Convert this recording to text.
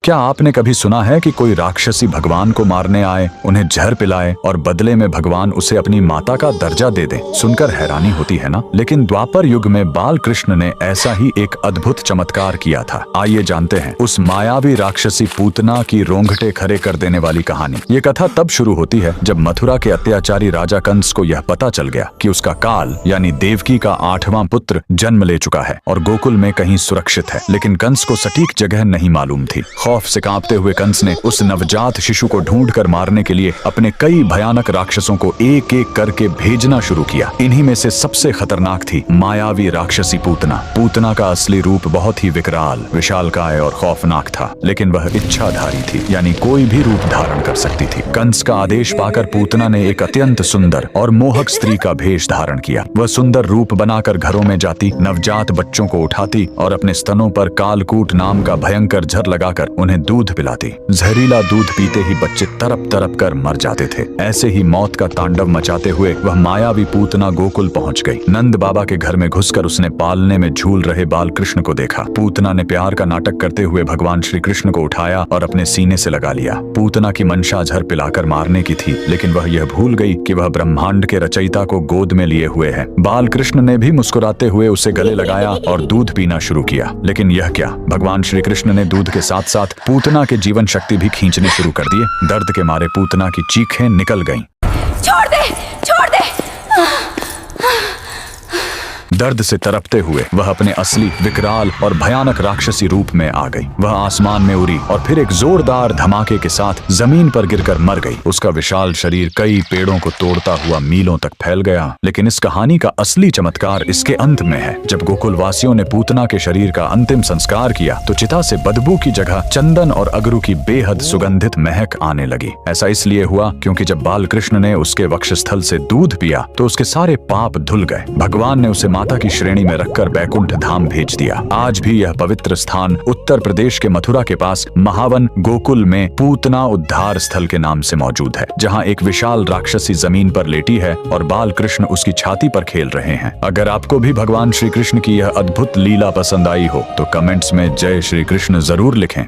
क्या आपने कभी सुना है कि कोई राक्षसी भगवान को मारने आए, उन्हें जहर पिलाए और बदले में भगवान उसे अपनी माता का दर्जा दे दे? सुनकर हैरानी होती है ना। लेकिन द्वापर युग में बाल कृष्ण ने ऐसा ही एक अद्भुत चमत्कार किया था। आइए जानते हैं उस मायावी राक्षसी पूतना की रोंगटे खड़े कर देने वाली कहानी। ये कथा तब शुरू होती है जब मथुरा के अत्याचारी राजा कंस को यह पता चल गया कि उसका काल यानी देवकी का 8वां पुत्र जन्म ले चुका है और गोकुल में कहीं सुरक्षित है। लेकिन कंस को सटीक जगह नहीं मालूम थी। खौफ से कांपते हुए कंस ने उस नवजात शिशु को ढूंढकर मारने के लिए अपने कई भयानक राक्षसों को एक एक करके भेजना शुरू किया। इन्हीं में से सबसे खतरनाक थी मायावी राक्षसी पूतना। पूतना का असली रूप बहुत ही विकराल, विशालकाय और खौफनाक था, लेकिन वह इच्छाधारी थी, यानी कोई भी रूप धारण कर सकती थी। कंस का आदेश पाकर पूतना ने एक अत्यंत सुंदर और मोहक स्त्री का भेष धारण किया। वह सुंदर रूप बनाकर घरों में जाती, नवजात बच्चों को उठाती और अपने स्तनों पर कालकूट नाम का भयंकर जहर लगाकर उन्हें दूध पिलाती। जहरीला दूध पीते ही बच्चे तरप तरप कर मर जाते थे। ऐसे ही मौत का तांडव मचाते हुए वह मायावी पूतना गोकुल पहुंच गई। नंद बाबा के घर में घुसकर उसने पालने में झूल रहे बाल कृष्ण को देखा। पूतना ने प्यार का नाटक करते हुए भगवान श्री कृष्ण को उठाया और अपने सीने से लगा लिया। पूतना की मंशा जहर पिलाकर मारने की थी, लेकिन वह यह भूल गई कि वह ब्रह्मांड के रचयिता को गोद में लिए हुए है। बाल कृष्ण ने भी मुस्कुराते हुए उसे गले लगाया और दूध पीना शुरू किया। लेकिन यह क्या, भगवान श्री कृष्ण ने दूध के साथ साथ पूतना के जीवन शक्ति भी खींचने शुरू कर दिए। दर्द के मारे पूतना की चीखें निकल गईं। छोड़ दे, छोड़ दे। दर्द से तरपते हुए वह अपने असली विकराल और भयानक राक्षसी रूप में आ गई। वह आसमान में उड़ी और फिर एक जोरदार धमाके के साथ जमीन पर गिरकर मर गई। उसका विशाल शरीर कई पेड़ों को तोड़ता हुआ मीलों तक फैल गया। लेकिन इस कहानी का असली चमत्कार इसके अंत में है। जब गोकुलवासियों ने पूतना के शरीर का अंतिम संस्कार किया तो चिता से बदबू की जगह चंदन और अगरू की बेहद सुगंधित महक आने लगी। ऐसा इसलिए हुआ क्योंकि जब बाल कृष्ण ने उसके वक्षस्थल से दूध पिया तो उसके सारे पाप धुल गए। भगवान ने उसे माता की श्रेणी में रखकर बैकुंठ धाम भेज दिया। आज भी यह पवित्र स्थान उत्तर प्रदेश के मथुरा के पास महावन गोकुल में पूतना उद्धार स्थल के नाम से मौजूद है, जहां एक विशाल राक्षसी जमीन पर लेटी है और बाल कृष्ण उसकी छाती पर खेल रहे हैं। अगर आपको भी भगवान श्री कृष्ण की यह अद्भुत लीला पसंद आई हो तो कमेंट्स में जय श्री कृष्ण जरूर लिखें।